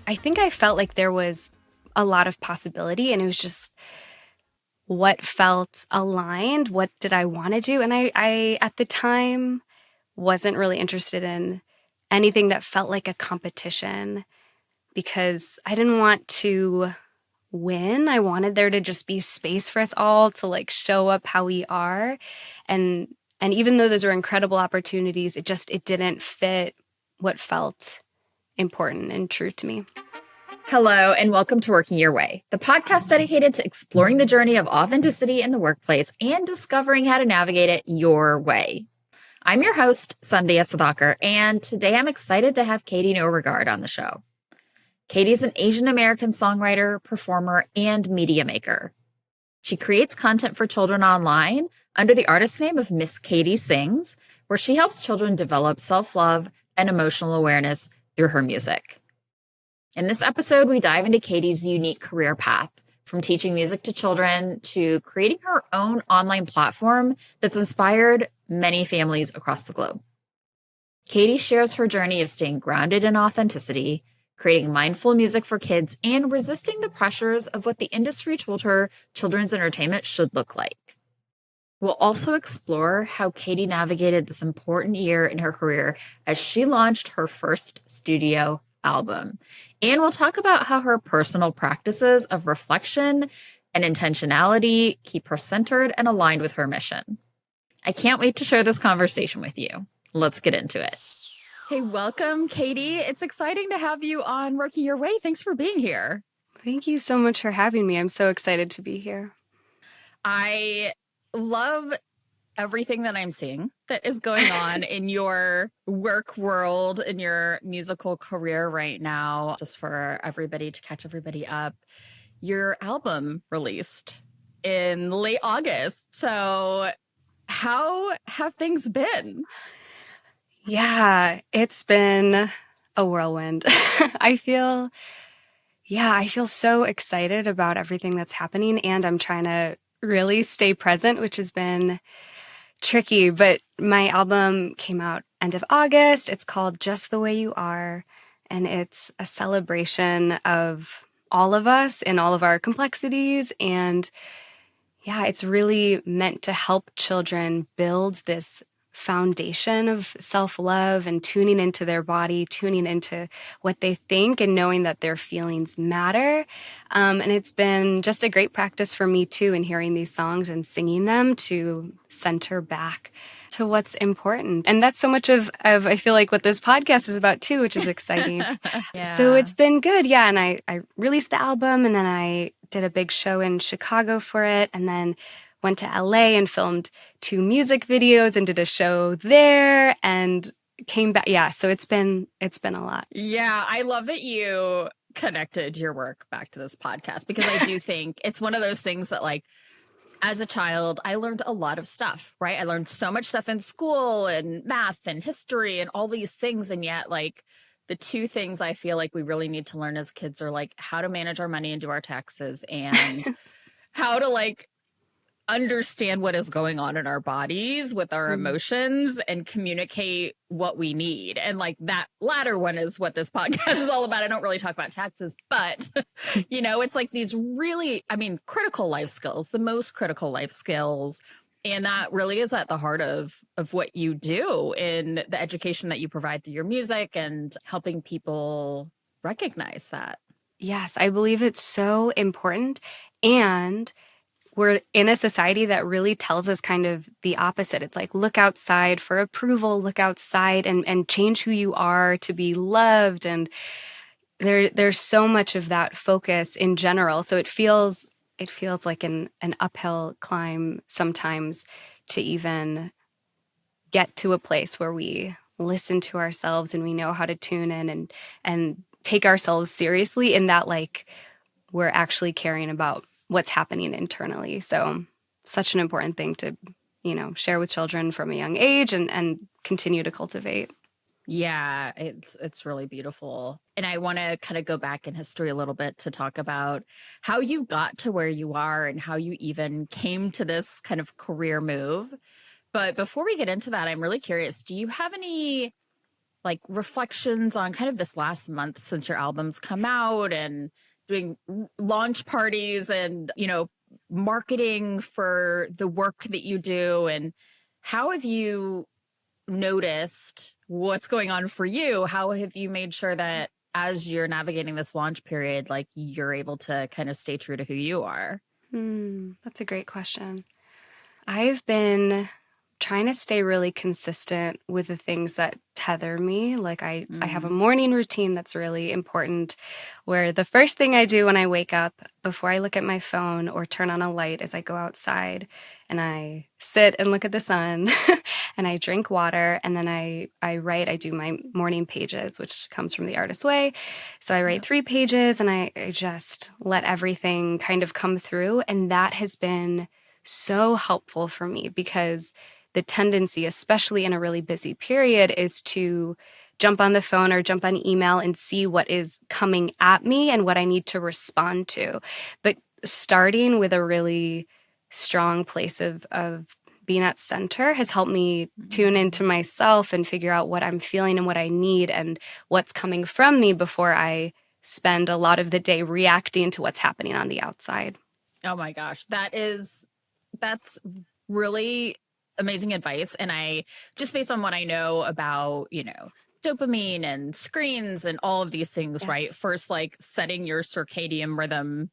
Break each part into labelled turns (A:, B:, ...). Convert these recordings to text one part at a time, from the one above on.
A: I think I felt like there was a lot of possibility, and it was just what felt aligned. What did I want to do? And I at the time wasn't really interested in anything that felt like a competition because I didn't want to win. I wanted there to just be space for us all to like show up how we are. And even though those were incredible opportunities, it didn't fit what felt important and true to me.
B: Hello, and welcome to Working Your Way, the podcast dedicated to exploring the journey of authenticity in the workplace and discovering how to navigate it your way. I'm your host, Sandhya Sudhakar, and today I'm excited to have Katie Norregaard on the show. Katie's an Asian American songwriter, performer, and media maker. She creates content for children online under the artist name of Miss Katie Sings, where she helps children develop self-love and emotional awareness through her music. In this episode, we dive into Katie's unique career path, from teaching music to children to creating her own online platform that's inspired many families across the globe. Katie shares her journey of staying grounded in authenticity, creating mindful music for kids, and resisting the pressures of what the industry told her children's entertainment should look like. We'll also explore how Katie navigated this important year in her career as she launched her first studio album. And we'll talk about how her personal practices of reflection and intentionality keep her centered and aligned with her mission. I can't wait to share this conversation with you. Let's get into it. Okay, welcome, Katie. It's exciting to have you on Working Your Way. Thanks for being here.
A: Thank you so much for having me. I'm so excited to be here.
B: I love everything that I'm seeing that is going on in your work world, in your musical career right now. Just for everybody to catch everybody up, your album released in late August. So how have things been?
A: Yeah, it's been a whirlwind. I feel so excited about everything that's happening, and I'm trying to really stay present, which has been tricky, but my album came out end of August. It's called Just the Way You Are, and it's a celebration of all of us and all of our complexities. And yeah, it's really meant to help children build this foundation of self-love and tuning into their body, tuning into what they think and knowing that their feelings matter. And it's been just a great practice for me too, in hearing these songs and singing them to center back to what's important. And that's so much of I feel like what this podcast is about too, which is exciting.
B: Yeah.
A: So it's been good. Yeah. And I released the album, and then I did a big show in Chicago for it, and then went to LA and filmed 2 music videos and did a show there and came back. Yeah, so it's been a lot.
B: Yeah, I love that you connected your work back to this podcast, because I do think it's one of those things that, like, as a child, I learned a lot of stuff, right? I learned so much stuff in school and math and history and all these things. And yet, like, the 2 things I feel like we really need to learn as kids are, like, how to manage our money and do our taxes, and how to, like, understand what is going on in our bodies with our emotions and communicate what we need. And like that latter one is what this podcast is all about. I don't really talk about taxes, but you know, it's like these really, critical life skills, the most critical life skills. And that really is at the heart of what you do in the education that you provide through your music and helping people recognize that.
A: Yes, I believe it's so important. And we're in a society that really tells us kind of the opposite. It's like, look outside for approval, look outside and change who you are to be loved. And there's so much of that focus in general. So it feels like an uphill climb sometimes to even get to a place where we listen to ourselves and we know how to tune in and take ourselves seriously, in that, like, we're actually caring about what's happening internally. So such an important thing to, share with children from a young age and continue to cultivate.
B: Yeah, it's really beautiful. And I want to kind of go back in history a little bit to talk about how you got to where you are and how you even came to this kind of career move. But before we get into that, I'm really curious, do you have any like reflections on kind of this last month since your album's come out and doing launch parties and, marketing for the work that you do. And how have you noticed what's going on for you? How have you made sure that as you're navigating this launch period, like you're able to kind of stay true to who you are?
A: That's a great question. I've been trying to stay really consistent with the things that tether me. Like I have a morning routine that's really important where the first thing I do when I wake up before I look at my phone or turn on a light is I go outside and I sit and look at the sun and I drink water and then I write. I do my morning pages, which comes from the Artist's Way. So I write 3 pages and I just let everything kind of come through. And that has been so helpful for me because the tendency, especially in a really busy period, is to jump on the phone or jump on email and see what is coming at me and what I need to respond to. But starting with a really strong place of being at center has helped me tune into myself and figure out what I'm feeling and what I need and what's coming from me before I spend a lot of the day reacting to what's happening on the outside.
B: Oh my gosh, that's really amazing advice. And I just based on what I know about, dopamine and screens and all of these things,
A: Yes.
B: right? First, like setting your circadian rhythm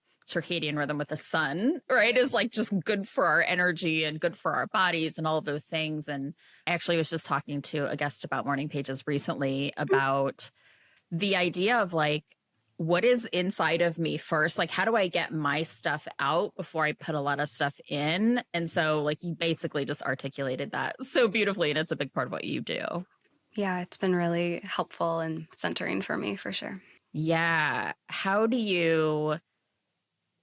B: with the sun, right, is like just good for our energy and good for our bodies and all of those things. And I actually was just talking to a guest about morning pages recently about the idea of like, what is inside of me first? Like, how do I get my stuff out before I put a lot of stuff in? And so, like, you basically just articulated that so beautifully. And it's a big part of what you do.
A: Yeah, it's been really helpful and centering for me for sure.
B: Yeah. How do you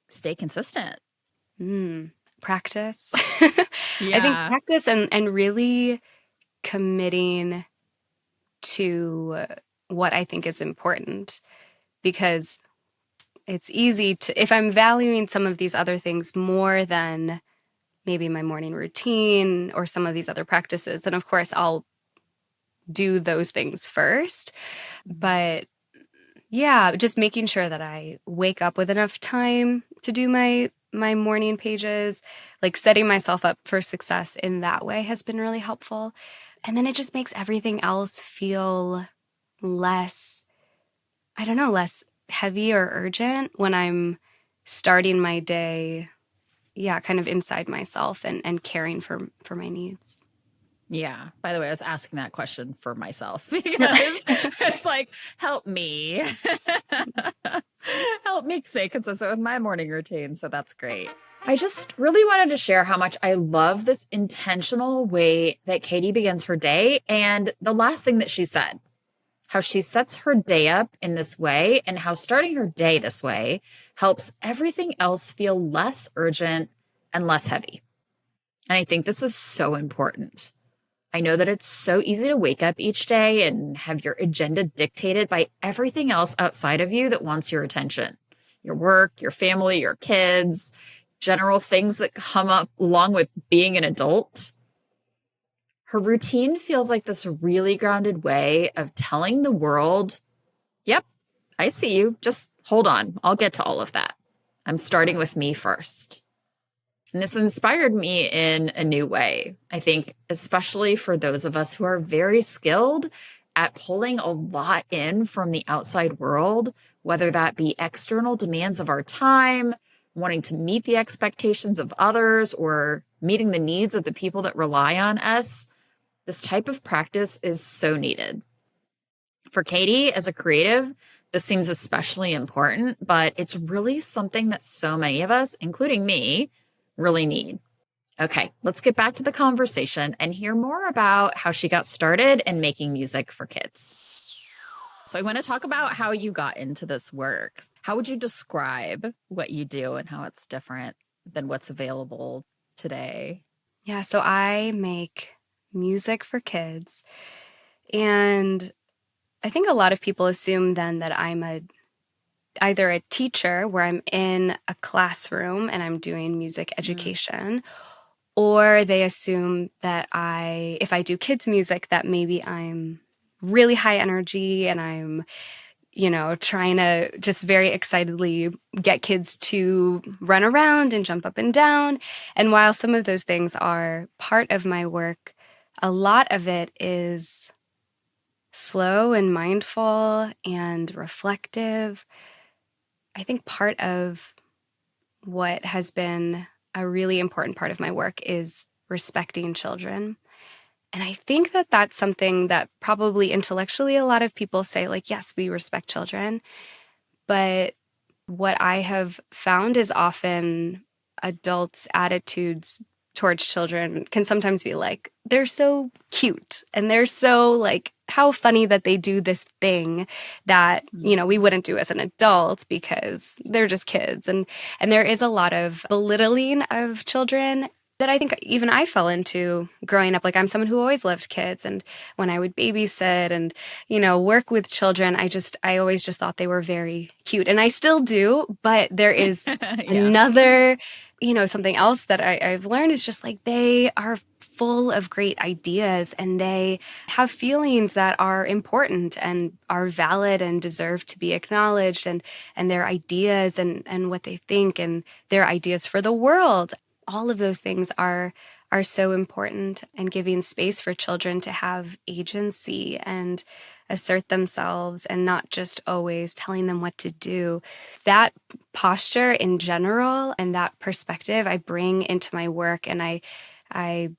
B: stay consistent?
A: Practice. I think
B: Yeah.
A: practice and really committing to what I think is important because it's easy to, if I'm valuing some of these other things more than maybe my morning routine or some of these other practices, then of course I'll do those things first. But yeah, just making sure that I wake up with enough time to do my morning pages, like setting myself up for success in that way has been really helpful. And then it just makes everything else feel less, I don't know, less heavy or urgent when I'm starting my day, yeah, kind of inside myself and caring for my needs.
B: Yeah. By the way, I was asking that question for myself because it's like, help me. Help me stay consistent with my morning routine. So that's great. I just really wanted to share how much I love this intentional way that Katie begins her day. And the last thing that she said, how she sets her day up in this way and how starting her day this way helps everything else feel less urgent and less heavy. And I think this is so important. I know that it's so easy to wake up each day and have your agenda dictated by everything else outside of you that wants your attention. Your work, your family, your kids, general things that come up along with being an adult. Her routine feels like this really grounded way of telling the world, yep, I see you. Just hold on. I'll get to all of that. I'm starting with me first. And this inspired me in a new way. I think, especially for those of us who are very skilled at pulling a lot in from the outside world, whether that be external demands of our time, wanting to meet the expectations of others, or meeting the needs of the people that rely on us. This type of practice is so needed. For Katie, as a creative, this seems especially important, but it's really something that so many of us, including me, really need. Okay, let's get back to the conversation and hear more about how she got started in making music for kids. So I want to talk about how you got into this work. How would you describe what you do and how it's different than what's available today?
A: Yeah, so I make music for kids. And I think a lot of people assume then that I'm either a teacher where I'm in a classroom and I'm doing music education, or they assume that if I do kids music, that maybe I'm really high energy and I'm, trying to just very excitedly get kids to run around and jump up and down. And while some of those things are part of my work, a lot of it is slow and mindful and reflective. I think part of what has been a really important part of my work is respecting children. And I think that that's something that probably intellectually a lot of people say, like, yes, we respect children. But what I have found is often adults' attitudes towards children can sometimes be like, they're so cute and they're so like, how funny that they do this thing that, we wouldn't do as an adult because they're just kids. And there is a lot of belittling of children that I think even I fell into growing up. Like, I'm someone who always loved kids. And when I would babysit and, work with children, I always just thought they were very cute. And I still do. But there is
B: Yeah.
A: another, something else that I've learned is just like they are full of great ideas and they have feelings that are important and are valid and deserve to be acknowledged, and their ideas and what they think and their ideas for the world. All of those things are so important, and giving space for children to have agency and assert themselves and not just always telling them what to do. That posture in general and that perspective I bring into my work, and I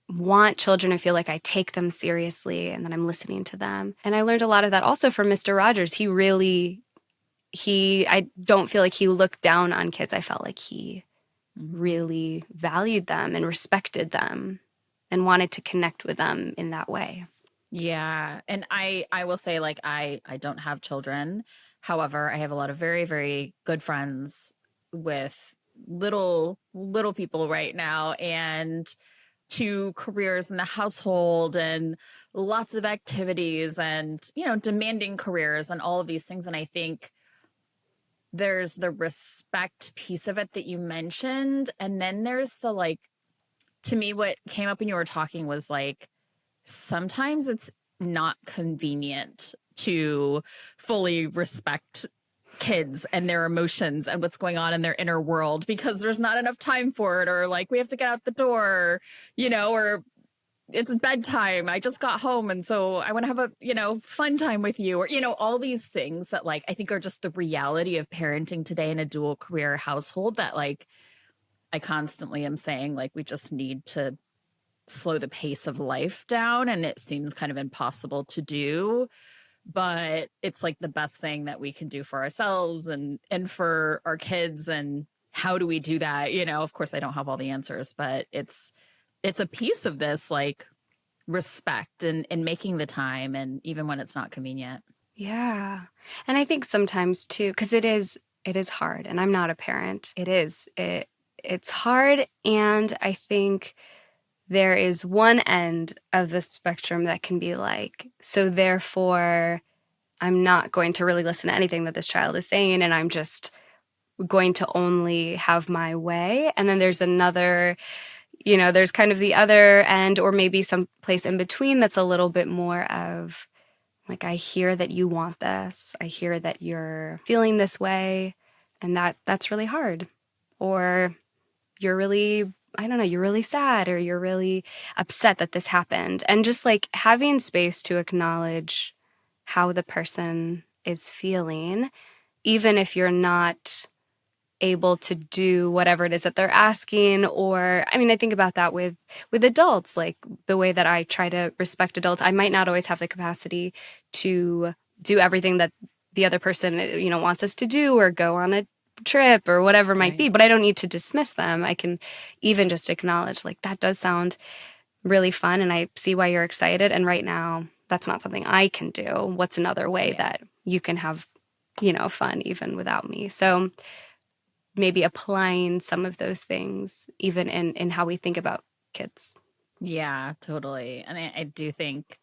A: want children to feel like I take them seriously and that I'm listening to them. And I learned a lot of that also from Mr. Rogers. I don't feel like he looked down on kids. I felt like he really valued them and respected them and wanted to connect with them in that way.
B: Yeah. And I will say, like, I don't have children. However, I have a lot of very, very good friends with little people right now, and two careers in the household and lots of activities and, demanding careers and all of these things. And I think there's the respect piece of it that you mentioned. And then there's the, like, to me, what came up when you were talking was like, sometimes it's not convenient to fully respect kids and their emotions and what's going on in their inner world because there's not enough time for it, or like we have to get out the door, or it's bedtime. I just got home and so I want to have a, fun time with you, or, all these things that, like, I think are just the reality of parenting today in a dual career household that, like, I constantly am saying, like, we just need to slow the pace of life down, and it seems kind of impossible to do, but it's like the best thing that we can do for ourselves and for our kids. And how do we do that? Of course I don't have all the answers, but it's a piece of this, like, respect and making the time, and even when it's not convenient.
A: Yeah. And I think sometimes too, because it is hard, and I'm not a parent. It's hard, and I think there is one end of the spectrum that can be like, so therefore I'm not going to really listen to anything that this child is saying, and I'm just going to only have my way. And then there's another, there's kind of the other end, or maybe some place in between that's a little bit more of like, I hear that you want this. I hear that you're feeling this way, and that's really hard. Or you're really, I don't know, you're really sad, or you're really upset that this happened. And just like having space to acknowledge how the person is feeling, even if you're not able to do whatever it is that they're asking. Or I mean, I think about that with adults, like the way that I try to respect adults. I might not always have the capacity to do everything that the other person, wants us to do, or go on a trip or whatever it might be, but I don't need to dismiss them. I can even just acknowledge, like, that does sound really fun and I see why you're excited, and right now that's not something I can do. What's another way that you can have, fun even without me? So maybe applying some of those things even in how we think about kids.
B: Yeah, totally. And I do think,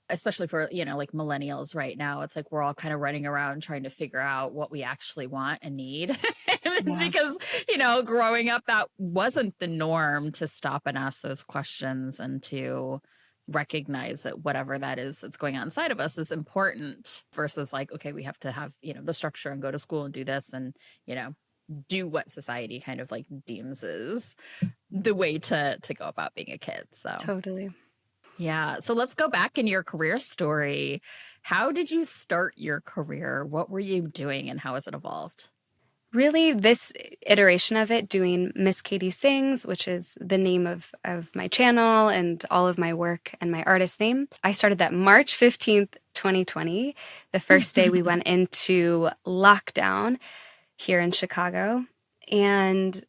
B: especially for, like millennials right now, it's like we're all kind of running around trying to figure out what we actually want and need. And it's
A: Yeah.
B: because, growing up, that wasn't the norm, to stop and ask those questions and to recognize that whatever that is that's going on inside of us is important versus like, okay, we have to have, the structure and go to school and do this and, you know, do what society kind of like deems is the way to go about being a kid. So
A: Totally.
B: yeah. So let's go back in your career story. How did you start your career? What were you doing and how has it evolved?
A: Really, this iteration of it, doing Miss Katie Sings, which is the name of my channel and all of my work and my artist name, I started that March 15th, 2020, the first day we went into lockdown here in Chicago. And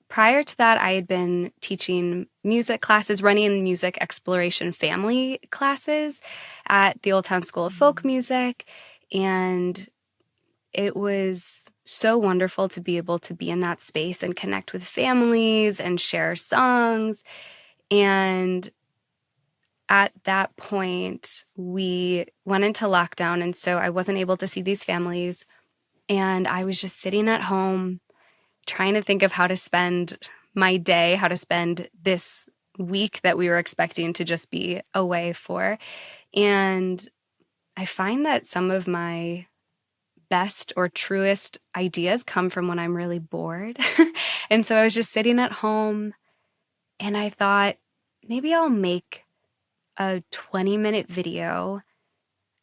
A: prior to that, I had been teaching music classes, running music exploration family classes at the Old Town School of Folk Music. And it was so wonderful to be able to be in that space and connect with families and share songs. And at that point, we went into lockdown. And so I wasn't able to see these families. And I was just sitting at home trying to think of how to spend my day, how to spend this week that we were expecting to just be away for. And I find that some of my best or truest ideas come from when I'm really bored. And so I was just sitting at home and I thought, maybe I'll make a 20-minute video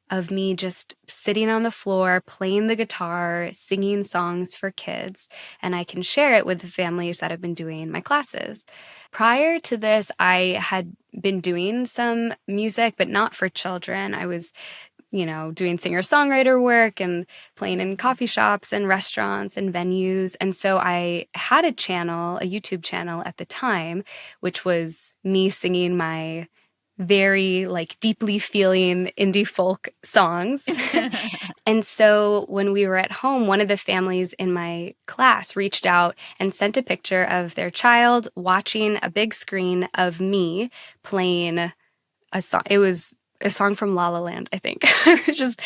A: of me just sitting on the floor, playing the guitar, singing songs for kids, and I can share it with the families that have been doing my classes. Prior to this, I had been doing some music, but not for children. I was doing singer-songwriter work and playing in coffee shops and restaurants and venues. And so I had a YouTube channel at the time, which was me singing my very deeply feeling indie folk songs. And so when we were at home, one of the families in my class reached out and sent a picture of their child watching a big screen of me playing a song. It was a song from La La Land, I think. I was just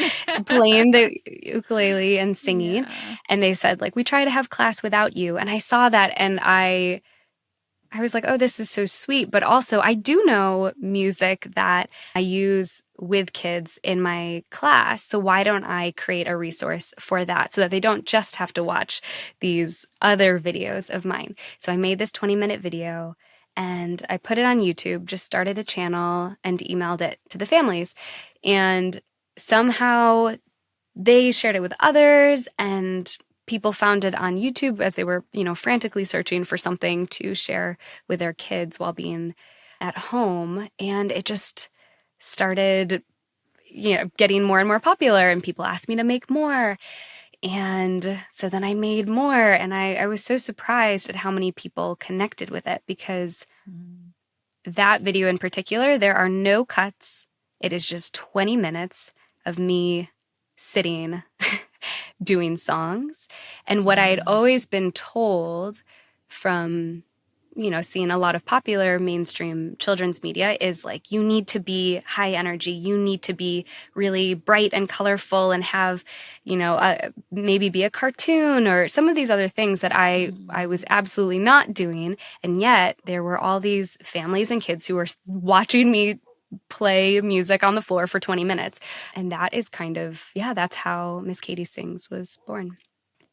A: playing the ukulele and singing.
B: Yeah.
A: And they said, we try to have class without you. And I saw that and I was like, oh, this is so sweet. But also, I do know music that I use with kids in my class. So why don't I create a resource for that so that they don't just have to watch these other videos of mine? So I made this 20-minute video and I put it on YouTube, just started a channel and emailed it to the families. And somehow they shared it with others and people found it on YouTube as they were, frantically searching for something to share with their kids while being at home. And it just started, getting more and more popular and people asked me to make more. And so then I made more and I was so surprised at how many people connected with it because that video in particular, there are no cuts. It is just 20 minutes of me sitting doing songs. And what I had always been told from, seeing a lot of popular mainstream children's media is you need to be high energy. You need to be really bright and colorful and have, maybe be a cartoon or some of these other things that I was absolutely not doing. And yet there were all these families and kids who were watching me play music on the floor for 20 minutes. And that is that's how Miss Katie Sings was born.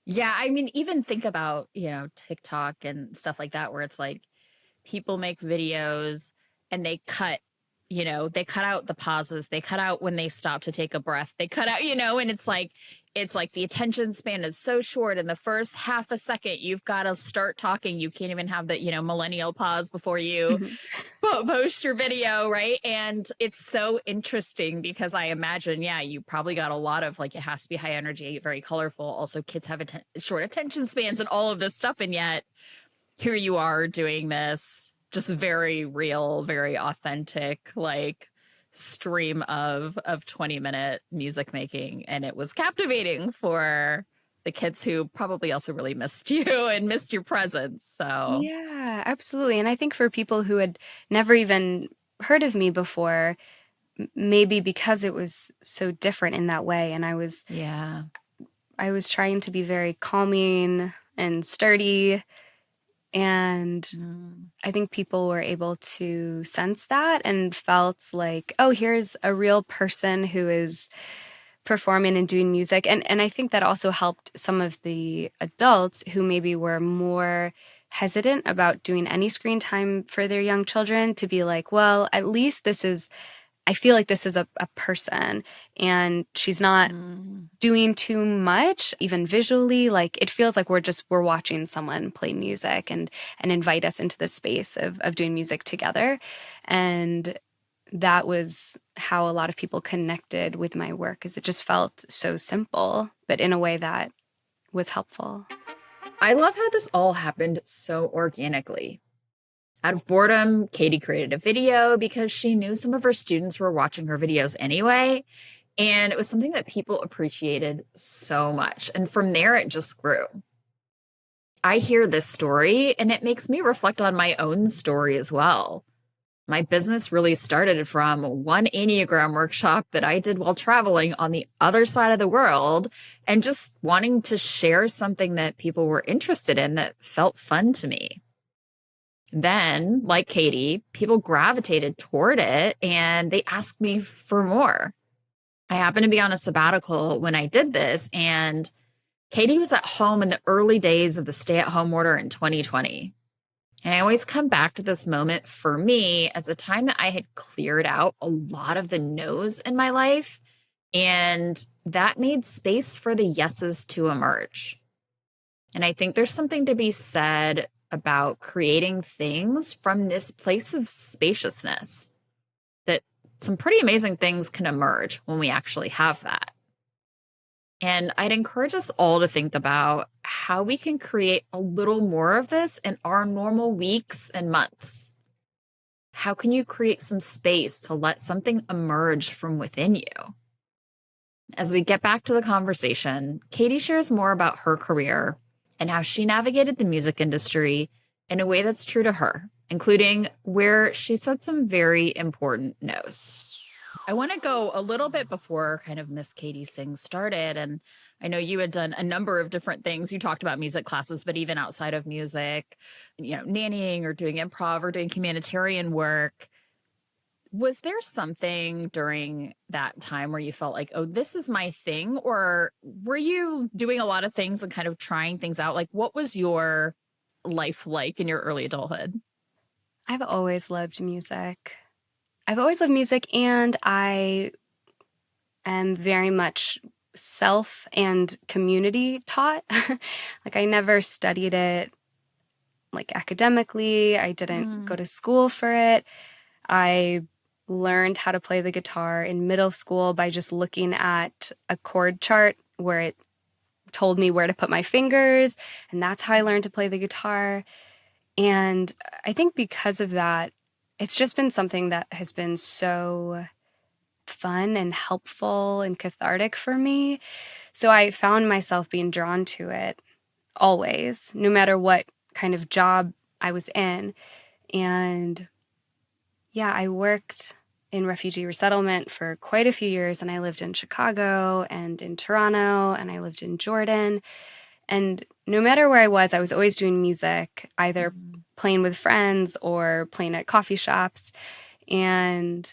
B: Yeah, I mean, even think about, TikTok and stuff like that, where it's people make videos and they cut out the pauses, they cut out when they stop to take a breath, they cut out, and it's like the attention span is so short. In the first half a second, you've got to start talking. You can't even have the, millennial pause before you post your video, right? And it's so interesting because I imagine, you probably got a lot of it has to be high energy, very colorful. Also, kids have short attention spans and all of this stuff. And yet here you are doing this just very real, very authentic, stream of 20-minute music making. And it was captivating for the kids who probably also really missed you and missed your presence. So
A: yeah, absolutely. And I think for people who had never even heard of me before, maybe because it was so different in that way. And I was trying to be very calming and sturdy And
B: Mm.
A: I think people were able to sense that and felt like, oh, here's a real person who is performing and doing music. And I think that also helped some of the adults who maybe were more hesitant about doing any screen time for their young children to be like, well, at least this is, I feel like this is a person and she's not
B: Mm.
A: doing too much, even visually. Like it feels like we're watching someone play music and invite us into the space of doing music together. And that was how a lot of people connected with my work, is it just felt so simple, but in a way that was helpful.
B: I love how this all happened so organically. Out of boredom, Katie created a video because she knew some of her students were watching her videos anyway. And it was something that people appreciated so much. And from there, it just grew. I hear this story and it makes me reflect on my own story as well. My business really started from one Enneagram workshop that I did while traveling on the other side of the world and just wanting to share something that people were interested in that felt fun to me. Then, like Katie, people gravitated toward it and they asked me for more. I happened to be on a sabbatical when I did this, and Katie was at home in the early days of the stay-at-home order in 2020. And I always come back to this moment for me as a time that I had cleared out a lot of the no's in my life, and that made space for the yeses to emerge. And I think there's something to be said about creating things from this place of spaciousness, that some pretty amazing things can emerge when we actually have that. And I'd encourage us all to think about how we can create a little more of this in our normal weeks and months. How can you create some space to let something emerge from within you? As we get back to the conversation, Katie shares more about her career and how she navigated the music industry in a way that's true to her, including where she said some very important no's. I want to go a little bit before kind of Miss Katie Singh started. And I know you had done a number of different things. You talked about music classes, but even outside of music, nannying or doing improv or doing humanitarian work. Was there something during that time where you felt like, oh, this is my thing? Or were you doing a lot of things and kind of trying things out? Like, what was your life like in your early adulthood?
A: I've always loved music. I've always loved music, and I am very much self and community taught. Like I never studied it like academically. I didn't go
B: Mm.
A: to school for it. I learned how to play the guitar in middle school by just looking at a chord chart where it told me where to put my fingers, and that's how I learned to play the guitar. And I think because of that, it's just been something that has been so fun and helpful and cathartic for me. So I found myself being drawn to it always, no matter what kind of job I was in. And yeah, I worked in refugee resettlement for quite a few years, and I lived in Chicago and in Toronto, and I lived in Jordan. And no matter where I was always doing music, either
B: Mm.
A: playing with friends or playing at coffee shops. And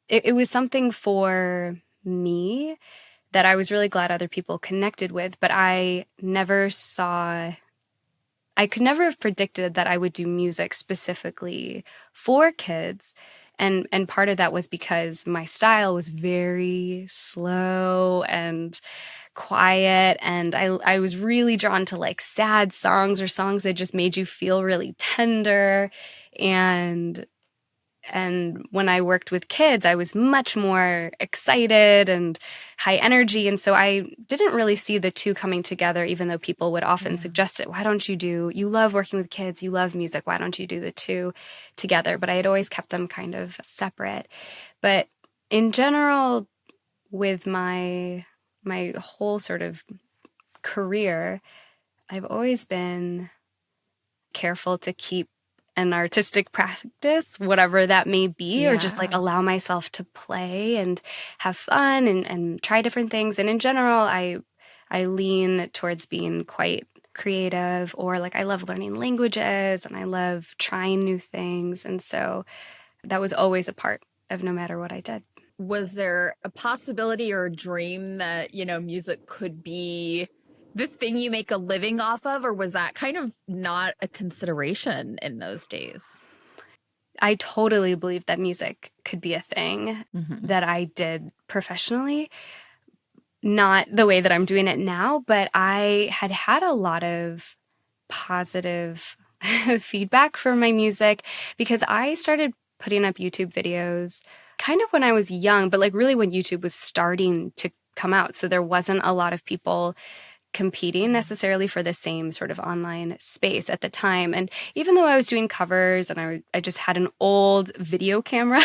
A: it was something for me that I was really glad other people connected with, but I could never have predicted that I would do music specifically for kids. And part of that was because my style was very slow and quiet, and I was really drawn to like sad songs or songs that just made you feel really tender. And when I worked with kids, I was much more excited and high energy. And so I didn't really see the two coming together, even though people would often
B: Yeah.
A: suggest it. Why don't you love working with kids, you love music, why don't you do the two together? But I had always kept them kind of separate. But in general, with my whole sort of career, I've always been careful to keep an artistic practice, whatever that may be, or just like
B: Yeah.
A: allow myself to play and have fun and try different things. And in general, I lean towards being quite creative, or like I love learning languages and I love trying new things. And so that was always a part of no matter what I did.
B: Was there a possibility or a dream that, music could be the thing you make a living off of, or was that kind of not a consideration in those days?
A: I totally believed that music could be a thing
B: Mm-hmm.
A: that I did professionally. Not the way that I'm doing it now, but I had had a lot of positive feedback for my music because I started putting up YouTube videos kind of when I was young, but like really when YouTube was starting to come out. So there wasn't a lot of people competing necessarily for the same sort of online space at the time. And even though I was doing covers and I just had an old video camera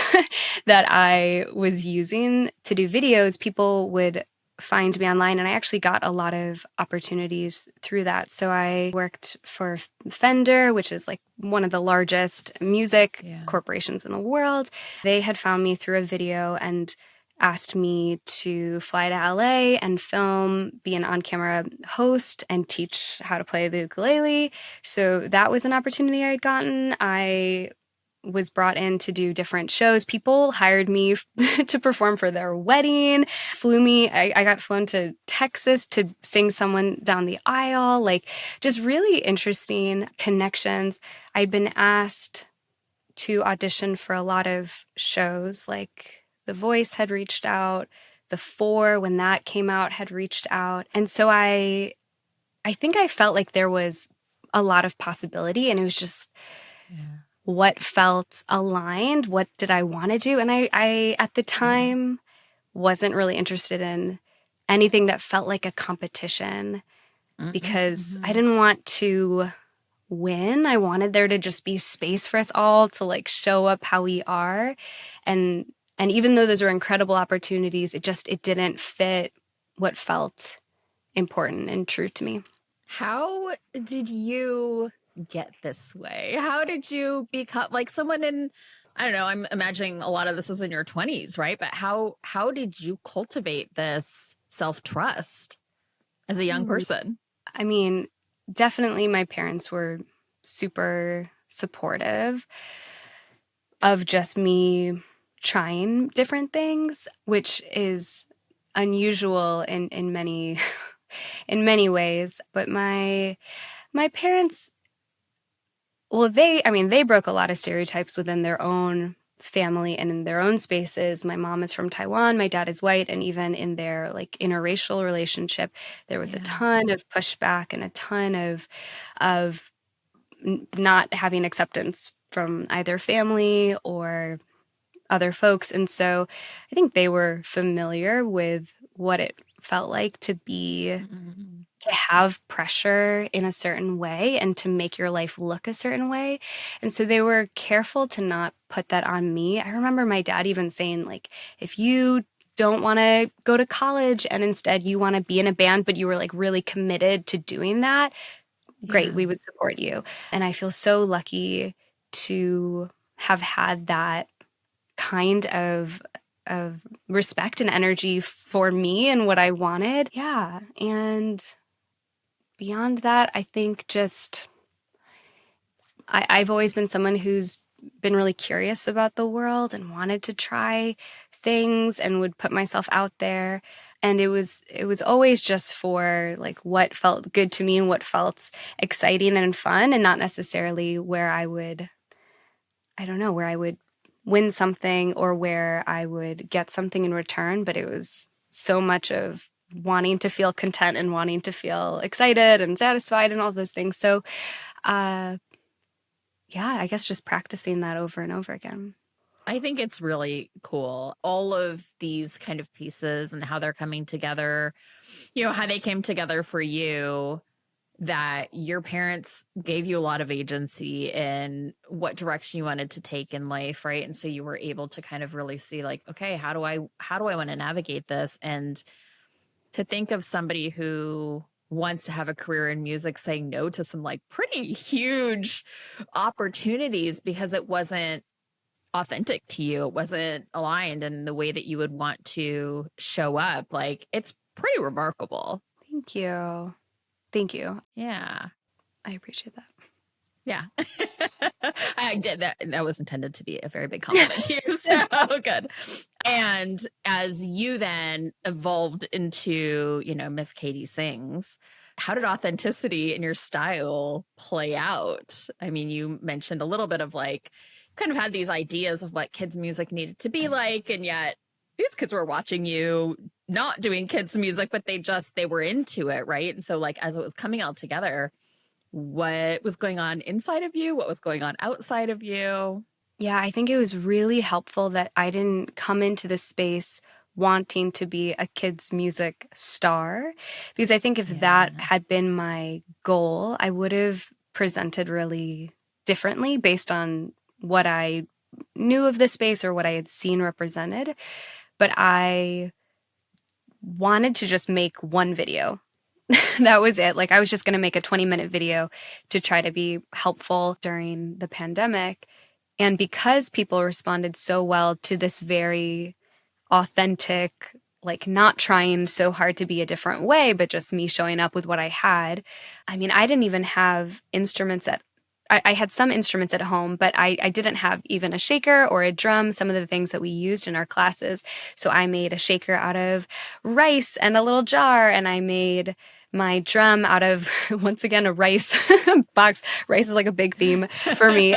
A: that I was using to do videos, people would find me online, and I actually got a lot of opportunities through that. So I worked for Fender, which is like one of the largest music corporations in the world. They had found me through a video and asked me to fly to LA and film, be an on-camera host, and teach how to play the ukulele. So that was an opportunity I had gotten. I was brought in to do different shows. People hired me to perform for their wedding, flew me. I got flown to Texas to sing someone down the aisle, like just really interesting connections. I'd been asked to audition for a lot of shows, like The Voice had reached out, The Four, when that came out, had reached out. And so I think I felt like there was a lot of possibility, and it was just what felt aligned, what did I want to do? And I at the time wasn't really interested in anything that felt like a competition because I didn't want to win. I wanted there to just be space for us all to like show up how we are. And even though those were incredible opportunities, it didn't fit what felt important and true to me.
B: How did you get this way? How did you become like someone in, I don't know, I'm imagining a lot of this was in your 20s, right? But how did you cultivate this self-trust as a young person?
A: I mean, definitely my parents were super supportive of just me trying different things, which is unusual in many in many ways. But my parents, well, they broke a lot of stereotypes within their own family and in their own spaces. My mom is from Taiwan, my dad is white, and even in their like interracial relationship, there was a ton of pushback and a ton of not having acceptance from either family or other folks. And so I think they were familiar with what it felt like to have pressure in a certain way and to make your life look a certain way. And so they were careful to not put that on me. I remember my dad even saying, like, if you don't want to go to college and instead you want to be in a band, but you were like really committed to doing that, great, we would support you. And I feel so lucky to have had that kind of respect and energy for me and what I wanted. Yeah. And beyond that, I think just I've always been someone who's been really curious about the world and wanted to try things and would put myself out there. And it was always just for like what felt good to me and what felt exciting and fun, and not necessarily where I would, I don't know, where I would win something or where I would get something in return. But it was so much of wanting to feel content and wanting to feel excited and satisfied and all those things. So, yeah, I guess just practicing that over and over again.
B: I think it's really cool. All of these kind of pieces and how they're coming together, how they came together for you, that your parents gave you a lot of agency in what direction you wanted to take in life, right? And so you were able to kind of really see like, okay, how do I want to navigate this? And to think of somebody who wants to have a career in music saying no to some like pretty huge opportunities because it wasn't authentic to you, it wasn't aligned in the way that you would want to show up, like it's pretty remarkable.
A: Thank you. Thank you.
B: Yeah.
A: I appreciate that.
B: Yeah. I did that. That was intended to be a very big compliment to you. So good. And as you then evolved into, Miss Katie Sings, how did authenticity in your style play out? I mean, you mentioned a little bit of like, kind of had these ideas of what kids' music needed to be like, and yet these kids were watching you not doing kids' music, but they were into it, right? And so like as it was coming all together, what was going on inside of you? What was going on outside of you?
A: Yeah, I think it was really helpful that I didn't come into this space wanting to be a kids' music star, because I think if that
B: Yeah.
A: had been my goal, I would have presented really differently based on what I knew of the space or what I had seen represented. But I wanted to just make one video. That was it. Like, I was just going to make a 20-minute video to try to be helpful during the pandemic. And because people responded so well to this very authentic, like not trying so hard to be a different way, but just me showing up with what I had. I mean, I didn't even have instruments I had some instruments at home, but I didn't have even a shaker or a drum, some of the things that we used in our classes. So I made a shaker out of rice and a little jar, and I made my drum out of, once again, a rice box. Rice is like a big theme for me.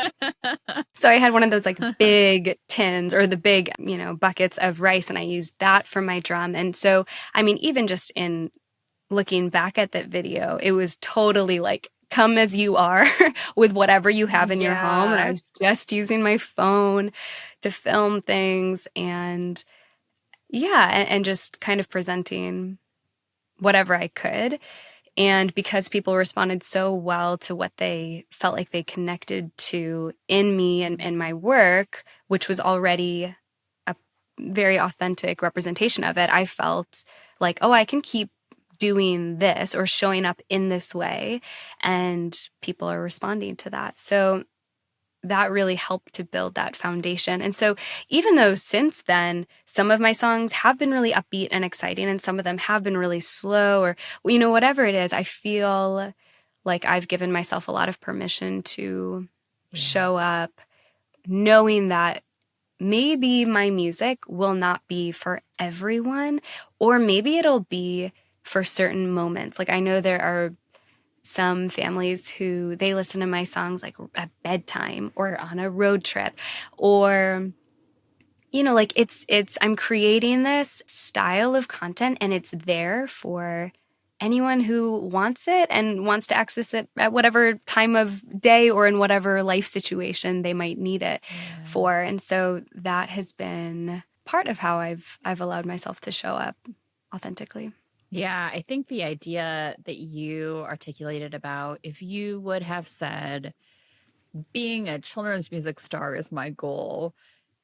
A: So I had one of those like big tins or the big, buckets of rice, and I used that for my drum. And so, I mean, even just in looking back at that video, it was totally like, come as you are with whatever you have in your home. And I
B: Yeah.
A: was just using my phone to film things and yeah, and just kind of presenting whatever I could. And because people responded so well to what they felt like they connected to in me and my work, which was already a very authentic representation of it, I felt like, oh, I can keep doing this or showing up in this way. And people are responding to that. So that really helped to build that foundation. And so even though since then, some of my songs have been really upbeat and exciting, and some of them have been really slow or, whatever it is, I feel like I've given myself a lot of permission to
B: Yeah.
A: show up knowing that maybe my music will not be for everyone, or maybe it'll be for certain moments. Like I know there are some families who they listen to my songs like at bedtime or on a road trip or like it's I'm creating this style of content and it's there for anyone who wants it and wants to access it at whatever time of day or in whatever life situation they might need it
B: Yeah.
A: for. And so that has been part of how I've allowed myself to show up authentically.
B: Yeah, I think the idea that you articulated about if you would have said, being a children's music star is my goal,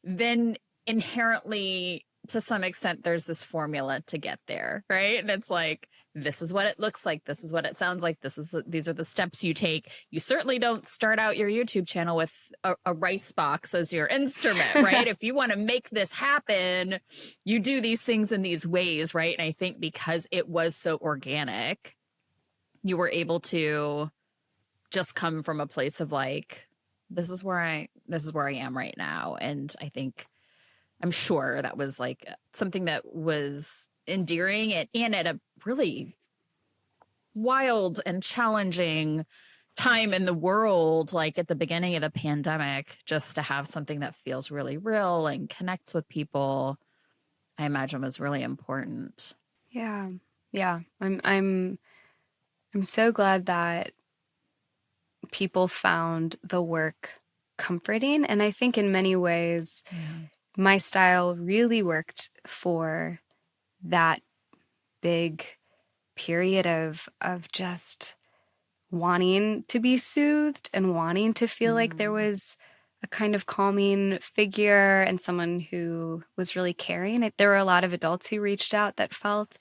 B: then inherently, to some extent, there's this formula to get there, right? And it's like, this is what it looks like. This is what it sounds like. These are the steps you take. You certainly don't start out your YouTube channel with a rice box as your instrument, right? If you want to make this happen, you do these things in these ways, right? And I think because it was so organic, you were able to just come from a place of like, this is where I am right now. And I'm sure that was like something that was endearing and at a really wild and challenging time in the world, like at the beginning of the pandemic, just to have something that feels really real and connects with people, I imagine was really important.
A: Yeah. Yeah. I'm so glad that people found the work comforting. And I think in many ways,
B: Yeah.
A: my style really worked for that big period of just wanting to be soothed and wanting to feel like there
B: Mm.
A: was a kind of calming figure and someone who was really caring. There were a lot of adults who reached out that felt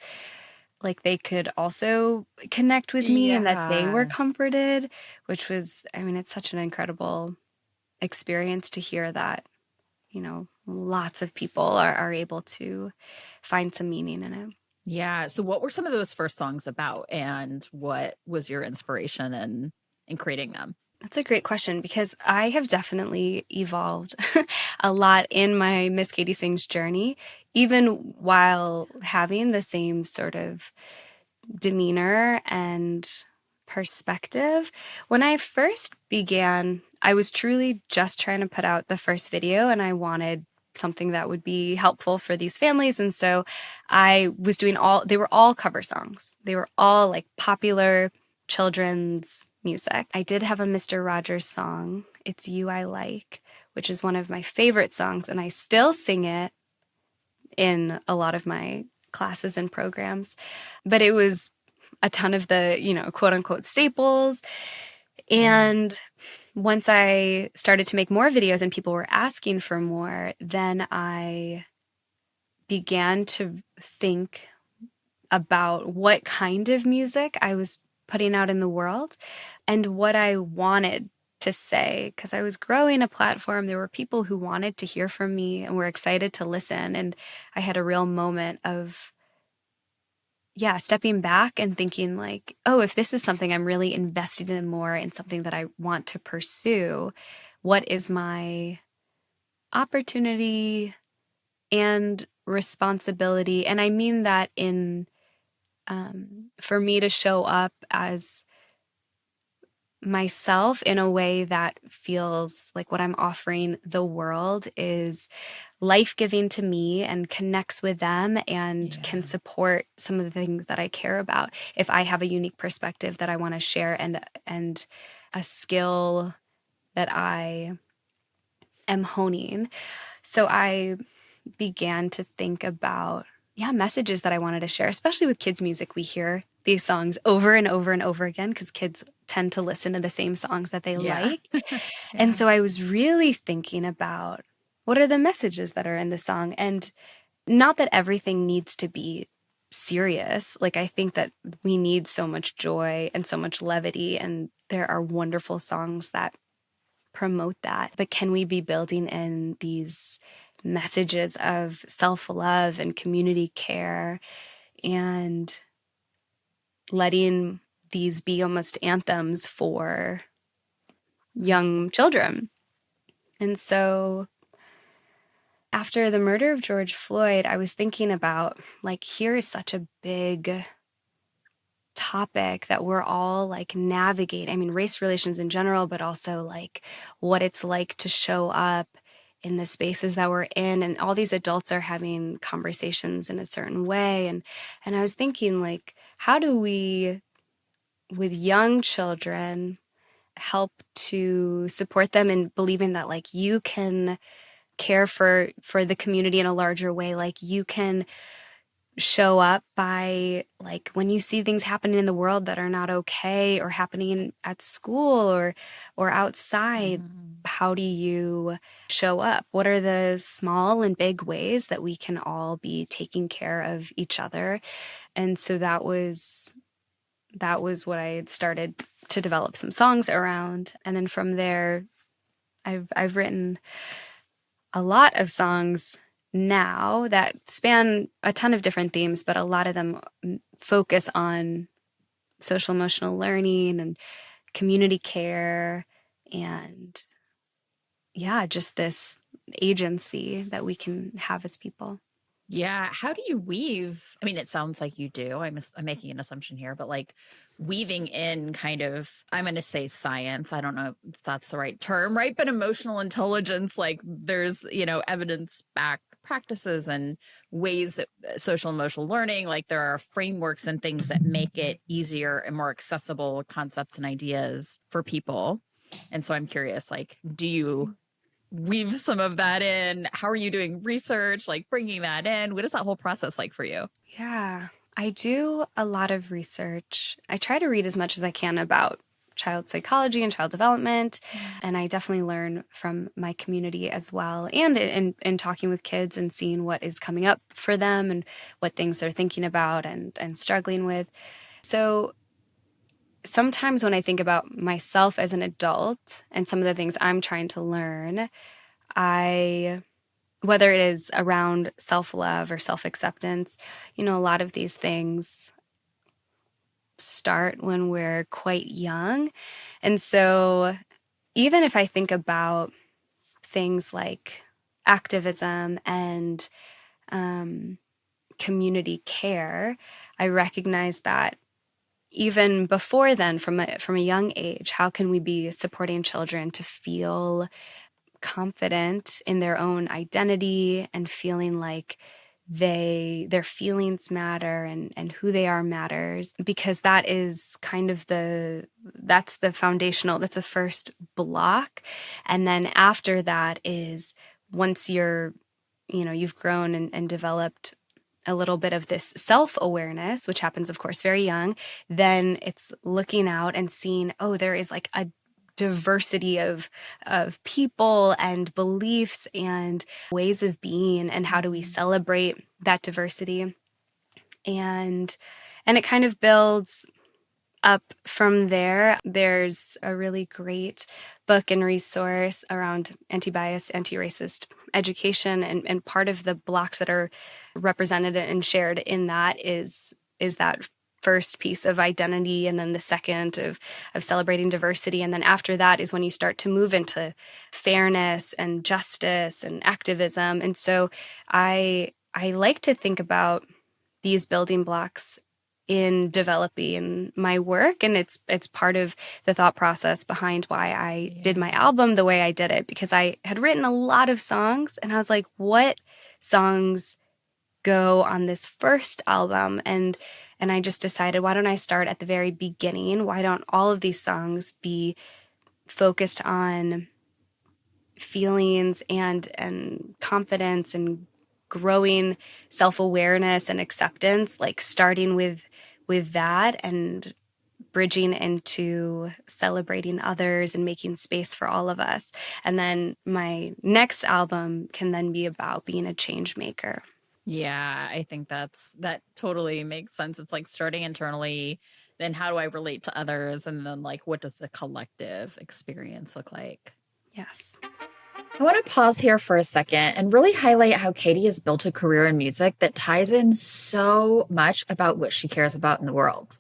A: like they could also connect with me and that they were
B: Yeah.
A: comforted, which was, I mean, it's such an incredible experience to hear that, lots of people are able to find some meaning in it.
B: Yeah. So what were some of those first songs about, and what was your inspiration in creating them?
A: That's a great question because I have definitely evolved a lot in my Miss Katie Sings journey, even while having the same sort of demeanor and perspective. When I first began, I was truly just trying to put out the first video and I wanted something that would be helpful for these families. And so I was doing they were all cover songs. They were all like popular children's music. I did have a Mr. Rogers song, It's You I Like, which is one of my favorite songs, and I still sing it in a lot of my classes and programs. But it was a ton of the, quote unquote staples.
B: Yeah.
A: And once I started to make more videos and people were asking for more, then I began to think about what kind of music I was putting out in the world and what I wanted to say. Because I was growing a platform, there were people who wanted to hear from me and were excited to listen. And I had a real moment of, yeah, stepping back and thinking like, oh, if this is something I'm really invested in more and something that I want to pursue, what is my opportunity and responsibility? And I mean that in for me to show up as myself in a way that feels like what I'm offering the world is life-giving to me and connects with them and can
B: Yeah.
A: support some of the things that I care about. If I have a unique perspective that I want to share and a skill that I am honing. So I began to think about, yeah, messages that I wanted to share, especially with kids' music. We hear these songs over and over and over again because kids tend to listen to the same songs that they
B: Yeah.
A: like. And
B: Yeah.
A: so I was really thinking about what are the messages that are in the song? And not that everything needs to be serious. Like, I think that we need so much joy and so much levity, and there are wonderful songs that promote that. But can we be building in these messages of self love and community care and letting these be almost anthems for young children? And so after the murder of George Floyd, I was thinking about like, here is such a big topic that we're all like navigating. I mean, race relations in general, but also like what it's like to show up in the spaces that we're in. And all these adults are having conversations in a certain way. And I was thinking, like, how do we, with young children, help to support them in believing that like you can care for the community in a larger way, like you can show up by like when you see things happening in the world that are not okay or happening at school or outside,
B: Mhm.
A: how do you show up? What are the small and big ways that we can all be taking care of each other? And so that was what I had started to develop some songs around. And then from there, I've written a lot of songs now that span a ton of different themes, but a lot of them focus on social emotional learning and community care and, yeah, just this agency that we can have as people.
B: Yeah. How do you weave? I mean, it sounds like you do. I'm making an assumption here, but like weaving in kind of, I'm going to say science. I don't know if that's the right term, right? But emotional intelligence, like there's, evidence backed practices and ways that social emotional learning, like there are frameworks and things that make it easier and more accessible concepts and ideas for people. And so I'm curious, like, do you weave some of that in? How are you doing research, like bringing that in? What is that whole process like for you?
A: Yeah, I do a lot of research. I try to read as much as I can about child psychology and child development. And I definitely learn from my community as well. And in talking with kids and seeing what is coming up for them and what things they're thinking about and struggling with. So sometimes when I think about myself as an adult and some of the things I'm trying to learn, I whether it is around self-love or self-acceptance, a lot of these things start when we're quite young. And so even if I think about things like activism and um, community care, I recognize that even before then, from a young age, how can we be supporting children to feel confident in their own identity and feeling like their feelings matter and who they are matters, because that's the foundational, that's the first block. And then after that is, once you've grown and developed a little bit of this self-awareness, which happens, of course, very young, then it's looking out and seeing, oh, there is like a diversity of people and beliefs and ways of being, and how do we celebrate that diversity? And it kind of builds up from there. There's a really great book and resource around anti-bias, anti-racist education, and part of the blocks that are represented and shared in that is that first piece of identity, and then the second of celebrating diversity, and then after that is when you start to move into fairness and justice and activism. And so I like to think about these building blocks in developing my work, and it's part of the thought process behind why I did my album the way I did it, because I had written a lot of songs and I was like, what songs go on this first album? And I just decided, why don't I start at the very beginning? Why don't all of these songs be focused on feelings and confidence and growing self-awareness and acceptance, like starting with that and bridging into celebrating others and making space for all of us. And then my next album can then be about being a change maker.
B: Yeah, I think that totally makes sense. It's like starting internally, then how do I relate to others? And then like, what does the collective experience look like?
A: Yes.
B: I want to pause here for a second and really highlight how Katie has built a career in music that ties in so much about what she cares about in the world.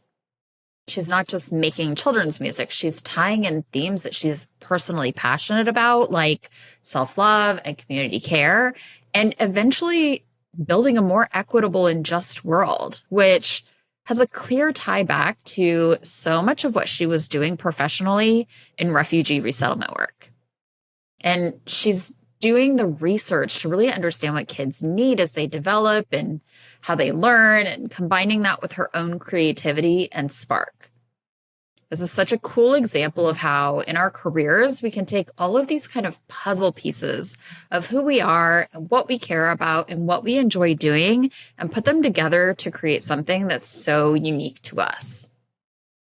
B: She's not just making children's music, she's tying in themes that she's personally passionate about, like self-love and community care, and eventually building a more equitable and just world, which has a clear tie back to so much of what she was doing professionally in refugee resettlement work. And she's doing the research to really understand what kids need as they develop and how they learn, and combining that with her own creativity and spark. This is such a cool example of how in our careers, we can take all of these kind of puzzle pieces of who we are and what we care about and what we enjoy doing, and put them together to create something that's so unique to us.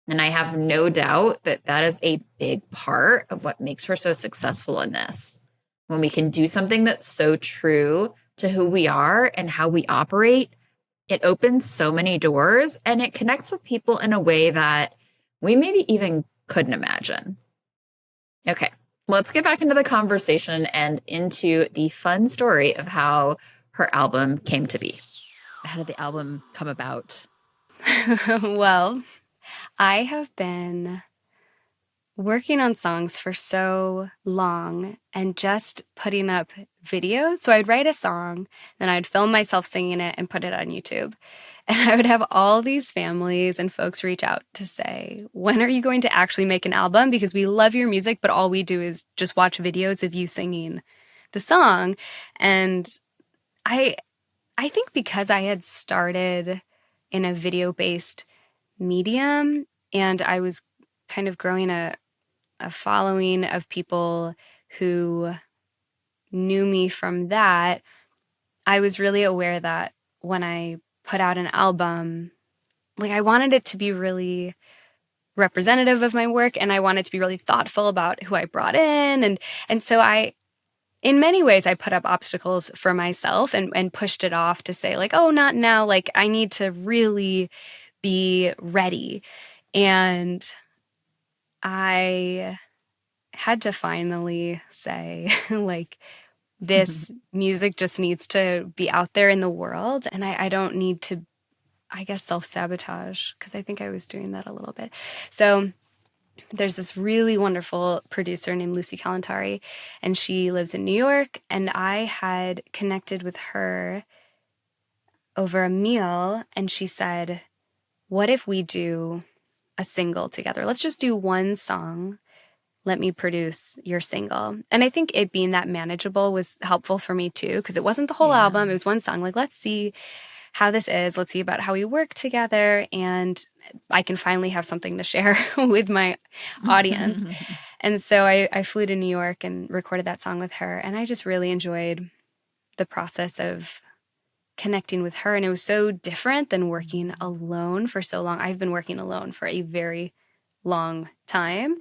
B: And I have no doubt that that is a big part of what makes her so successful in this. When we can do something that's so true to who we are and how we operate, it opens so many doors and it connects with people in a way that we maybe even couldn't imagine. Okay, let's get back into the conversation and into the fun story of how her album came to be. How did the album come about?
A: Well, I have been working on songs for so long and just putting up videos. So I'd write a song, then I'd film myself singing it and put it on YouTube. And I would have all these families and folks reach out to say, when are you going to actually make an album? Because we love your music, but all we do is just watch videos of you singing the song. And I I think because I had started in a video-based medium and I was kind of growing a following of people who knew me from that, I was really aware that when I put out an album, like I wanted it to be really representative of my work, and I wanted to be really thoughtful about who I brought in. And so in many ways, I put up obstacles for myself and pushed it off to say like, oh, not now. Like I need to really be ready. And I had to finally say, like, this music just needs to be out there in the world. And I don't need to, I guess, self-sabotage, because I think I was doing that a little bit. So there's this really wonderful producer named Lucy Kalantari, and she lives in New York. And I had connected with her over a meal, and she said, what if we do a single together? Let's just do one song. Let me produce your single. And I think it being that manageable was helpful for me too, because it wasn't the whole
B: Yeah.
A: album. It was one song. Like, let's see how this is. Let's see about how we work together. And I can finally have something to share with my audience. And so I flew to New York and recorded that song with her. And I just really enjoyed the process of connecting with her. And it was so different than working alone for so long. I've been working alone for a very long time.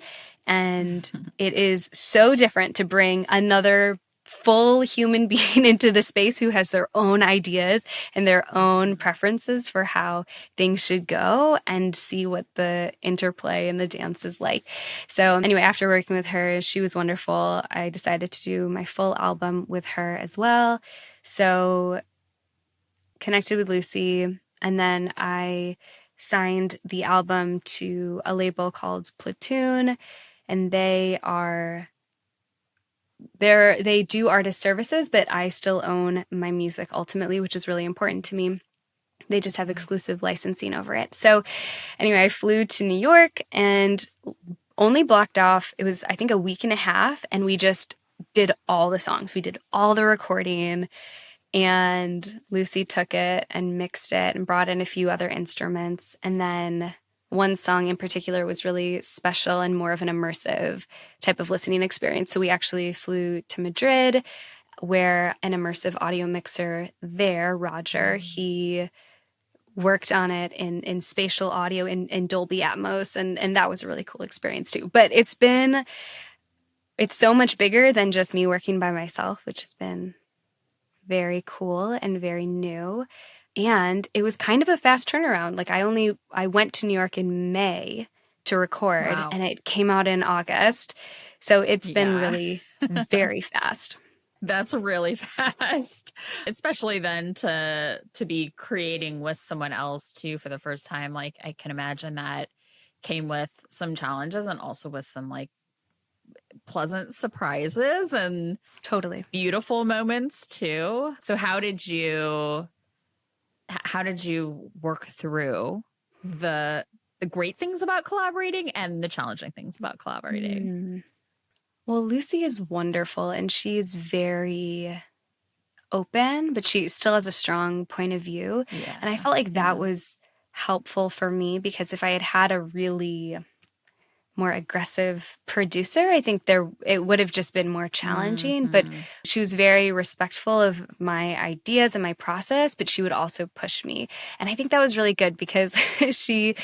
A: And it is so different to bring another full human being into the space who has their own ideas and their own preferences for how things should go, and see what the interplay and the dance is like. So anyway, after working with her, she was wonderful. I decided to do my full album with her as well. So connected with Lucy, and then I signed the album to a label called Platoon, and they do artist services, but I still own my music ultimately, which is really important to me. They just have exclusive licensing over it. So anyway, I flew to New York and only blocked off, it was I think a week and a half, and we just did all the songs. We did all the recording. And Lucy took it and mixed it and brought in a few other instruments. And then one song in particular was really special and more of an immersive type of listening experience. So we actually flew to Madrid, where an immersive audio mixer there, Roger, he worked on it in spatial audio in Dolby Atmos. And that was a really cool experience too. But it's so much bigger than just me working by myself, which has been very cool and very new. And it was kind of a fast turnaround. Like I went to New York in May to record.
B: Wow.
A: And it came out in August. So it's been really very fast.
B: That's really fast, especially then to be creating with someone else too for the first time. Like, I can imagine that came with some challenges and also with some like pleasant surprises and
A: Totally
B: beautiful moments too. So how did you work through the great things about collaborating and the challenging things about collaborating?
A: Well, Lucy is wonderful, and she's very open, but she still has a strong point of view.
B: Yeah.
A: And I felt like that was helpful for me, because if I had had a really more aggressive producer, I think it would have just been more challenging. But she was very respectful of my ideas and my process, but she would also push me. And I think that was really good, because she,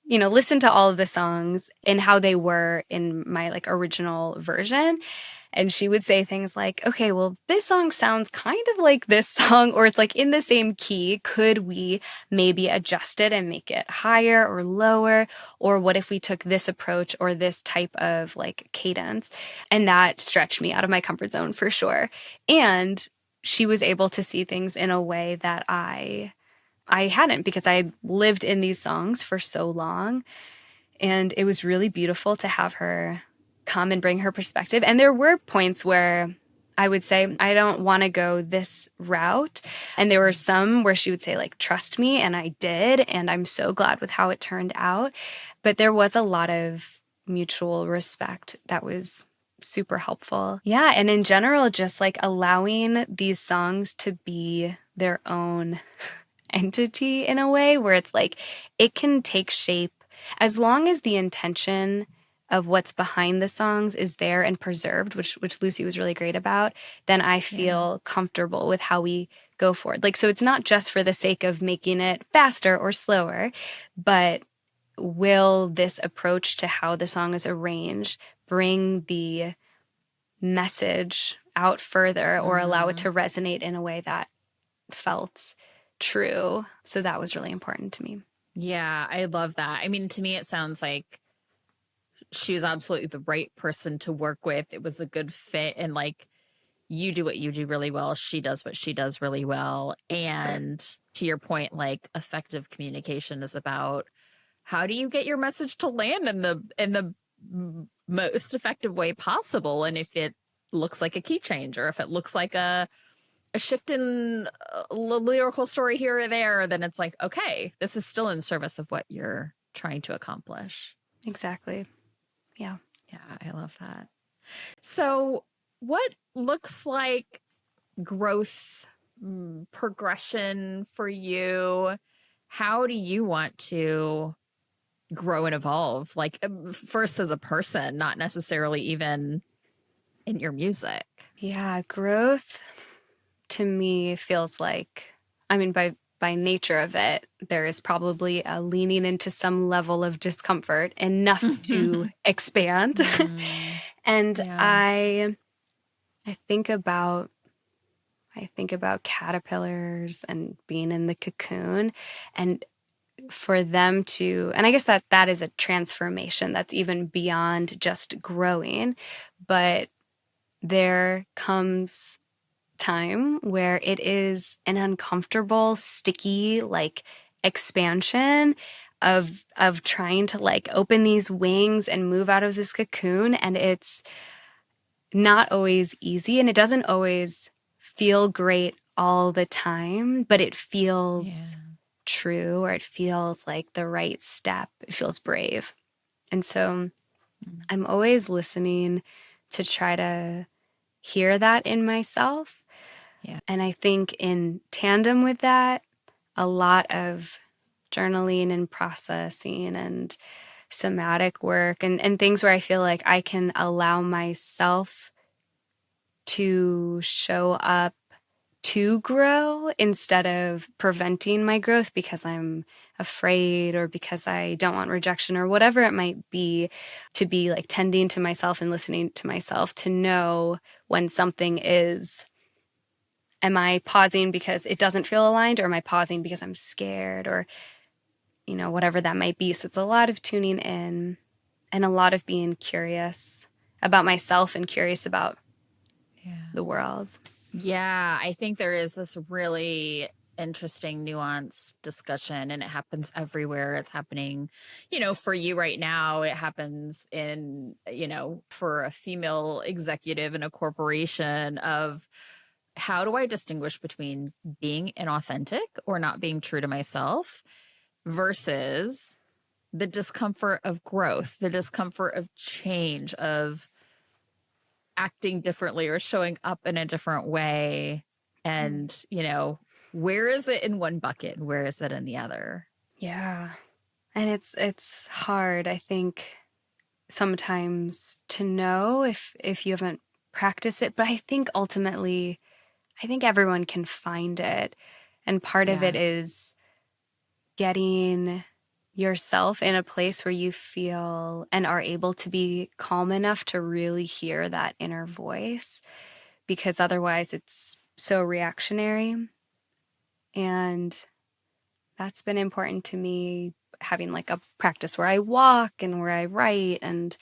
A: listened to all of the songs and how they were in my like original version. And she would say things like, okay, well, this song sounds kind of like this song, or it's like in the same key. Could we maybe adjust it and make it higher or lower? Or what if we took this approach or this type of like cadence? And that stretched me out of my comfort zone for sure. And she was able to see things in a way that I hadn't, because I lived in these songs for so long. And it was really beautiful to have her come and bring her perspective. And there were points where I would say, I don't want to go this route. And there were some where she would say, like, trust me. And I did. And I'm so glad with how it turned out. But there was a lot of mutual respect that was super helpful. Yeah. And in general, just like allowing these songs to be their own entity in a way where it's like it can take shape as long as the intention of what's behind the songs is there and preserved, which Lucy was really great about, then I feel comfortable with how we go forward. Like, so it's not just for the sake of making it faster or slower, but will this approach to how the song is arranged bring the message out further or allow it to resonate in a way that felt true? So that was really important to me.
B: Yeah, I love that. I mean, to me, it sounds like she was absolutely the right person to work with. It was a good fit. And like, you do what you do really well, she does what she does really well.
A: Sure.
B: And to your point, like effective communication is about how do you get your message to land in the most effective way possible. And if it looks like a key change, or if it looks like a shift in lyrical story here or there, then it's like, okay, this is still in service of what you're trying to accomplish.
A: Exactly. Yeah.
B: Yeah, I love that. So, what looks like growth, progression for you? How do you want to grow and evolve? Like, first as a person, not necessarily even in your music.
A: Yeah, growth to me feels like, I mean, by nature of it, there is probably a leaning into some level of discomfort enough to expand.
B: Mm,
A: And
B: yeah.
A: I think about caterpillars and being in the cocoon, and for them to, and I guess that is a transformation that's even beyond just growing, but there comes time where it is an uncomfortable, sticky, like expansion of trying to like open these wings and move out of this cocoon, and it's not always easy and it doesn't always feel great all the time, but it feels
B: Yeah.
A: true, or it feels like the right step. It feels brave. And so
B: Mm,
A: I'm always listening to try to hear that in myself.
B: yeah.
A: And I think in tandem with that, a lot of journaling and processing and somatic work and things where I feel like I can allow myself to show up to grow instead of preventing my growth because I'm afraid or because I don't want rejection or whatever it might be, to be like tending to myself and listening to myself to know when something is, am I pausing because it doesn't feel aligned, or am I pausing because I'm scared, or whatever that might be. So it's a lot of tuning in and a lot of being curious about myself and curious about
B: Yeah.
A: the world.
B: Yeah, I think there is this really interesting nuance discussion, and it happens everywhere. It's happening, for you right now, it happens in, for a female executive in a corporation of how do I distinguish between being inauthentic or not being true to myself versus the discomfort of growth, the discomfort of change, of acting differently or showing up in a different way.
A: Mm.
B: And, where is it in one bucket and where is it in the other?
A: Yeah. And it's hard, I think, sometimes to know if you haven't practiced it, but I think ultimately I think everyone can find it. And part of it
B: Yeah.
A: is getting yourself in a place where you feel and are able to be calm enough to really hear that inner voice, because otherwise it's so reactionary. And that's been important to me, having like a practice where I walk and where I write and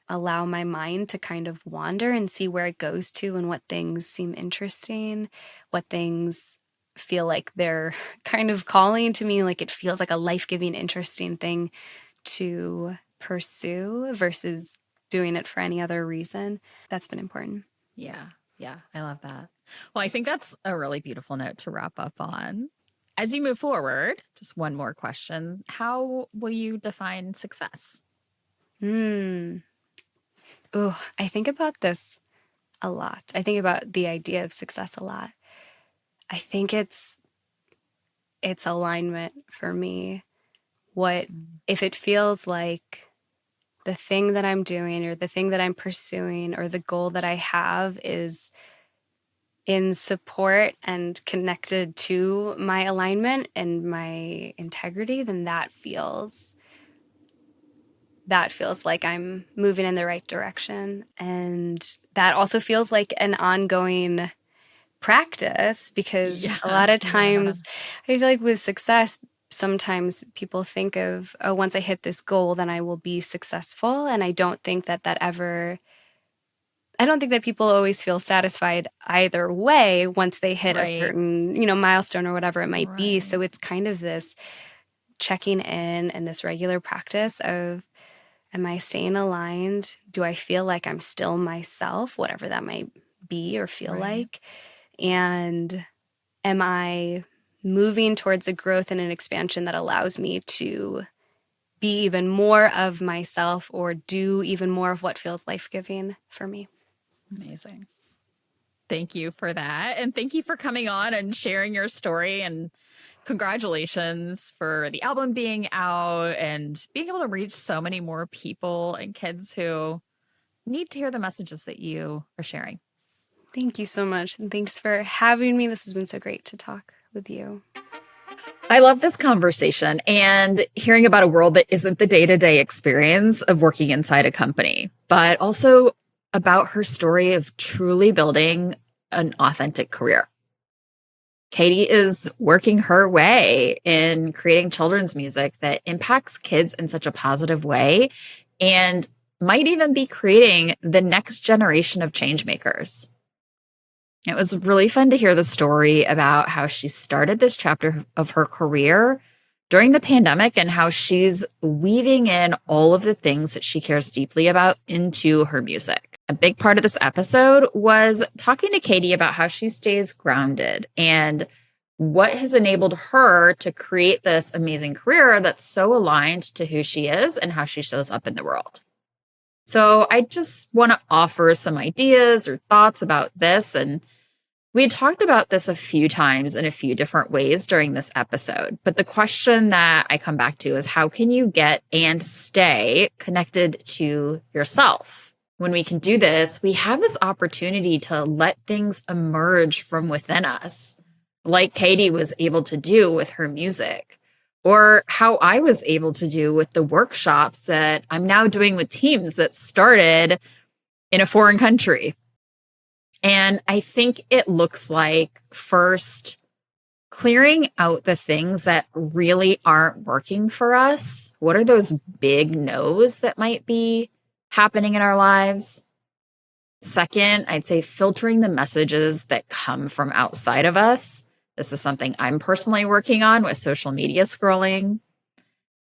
A: allow my mind to kind of wander and see where it goes to and what things seem interesting, what things feel like they're kind of calling to me, like it feels like a life-giving, interesting thing to pursue versus doing it for any other reason. That's been important.
B: Yeah. Yeah. I love that. Well, I think that's a really beautiful note to wrap up on. As you move forward, just one more question. How will you define success?
A: Hmm. Oh, I think about this a lot. I think about the idea of success a lot. I think it's alignment for me. What
B: Mm,
A: if it feels like the thing that I'm doing or the thing that I'm pursuing or the goal that I have is in support and connected to my alignment and my integrity, then that feels like I'm moving in the right direction. And that also feels like an ongoing practice, because a
B: yeah.
A: lot of
B: Yeah.
A: times I feel like with success, sometimes people think of, oh, once I hit this goal, then I will be successful. And I don't think that ever I don't think that people always feel satisfied either way once they hit a
B: Right.
A: certain, milestone or whatever it might be.
B: Right.
A: So it's kind of this checking in and this regular practice of, am I staying aligned? Do I feel like I'm still myself, whatever that might be or feel
B: Right.
A: like? And am I moving towards a growth and an expansion that allows me to be even more of myself or do even more of what feels life-giving for me?
B: Amazing. Thank you for that. And thank you for coming on and sharing your story. And congratulations for the album being out and being able to reach so many more people and kids who need to hear the messages that you are sharing.
A: Thank you so much. And thanks for having me. This has been so great to talk with you.
B: I love this conversation and hearing about a world that isn't the day-to-day experience of working inside a company, but also about her story of truly building an authentic career. Katie is working her way in creating children's music that impacts kids in such a positive way and might even be creating the next generation of change makers. It was really fun to hear the story about how she started this chapter of her career during the pandemic and how she's weaving in all of the things that she cares deeply about into her music. A big part of this episode was talking to Katie about how she stays grounded and what has enabled her to create this amazing career that's so aligned to who she is and how she shows up in the world. So I just want to offer some ideas or thoughts about this. And we had talked about this a few times in a few different ways during this episode. But the question that I come back to is, how can you get and stay connected to yourself? When we can do this, we have this opportunity to let things emerge from within us, like Katie was able to do with her music, or how I was able to do with the workshops that I'm now doing with teams that started in a foreign country. And I think it looks like first clearing out the things that really aren't working for us. What are those big no's that might be happening in our lives? Second, I'd say filtering the messages that come from outside of us. This is something I'm personally working on with social media scrolling.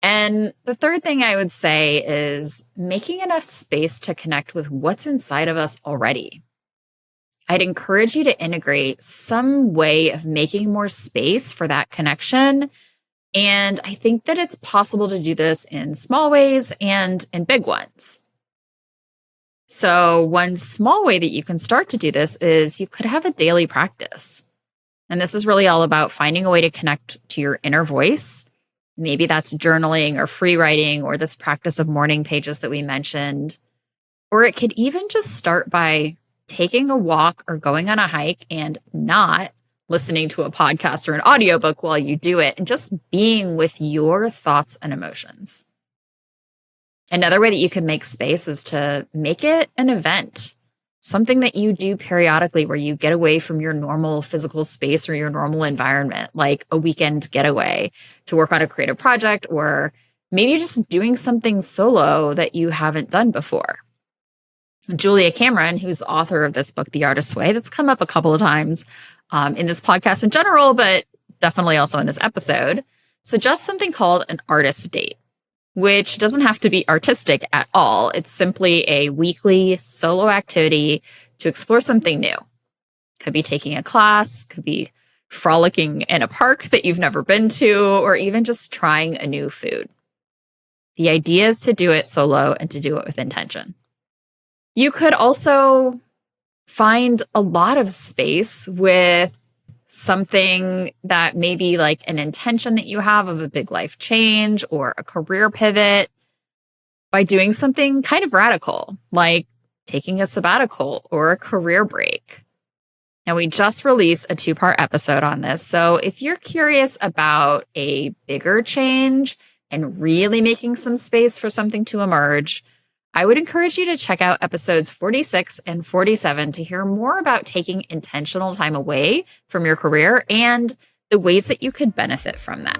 B: And the third thing I would say is making enough space to connect with what's inside of us already. I'd encourage you to integrate some way of making more space for that connection. And I think that it's possible to do this in small ways and in big ones. So one small way that you can start to do this is you could have a daily practice. And this is really all about finding a way to connect to your inner voice. Maybe that's journaling or free writing or this practice of morning pages that we mentioned. Or it could even just start by taking a walk or going on a hike and not listening to a podcast or an audiobook while you do it and just being with your thoughts and emotions. Another way that you can make space is to make it an event, something that you do periodically where you get away from your normal physical space or your normal environment, like a weekend getaway to work on a creative project, or maybe just doing something solo that you haven't done before. Julia Cameron, who's the author of this book, The Artist's Way, that's come up a couple of times in this podcast in general, but definitely also in this episode, suggests something called an artist date, which doesn't have to be artistic at all. It's simply a weekly solo activity to explore something new. Could be taking a class, could be frolicking in a park that you've never been to, or even just trying a new food. The idea is to do it solo and to do it with intention. You could also find a lot of space with something that may be like an intention that you have of a big life change or a career pivot by doing something kind of radical, like taking a sabbatical or a career break. Now, we just released a 2-part episode on this. So if you're curious about a bigger change and really making some space for something to emerge, I would encourage you to check out episodes 46 and 47 to hear more about taking intentional time away from your career and the ways that you could benefit from that.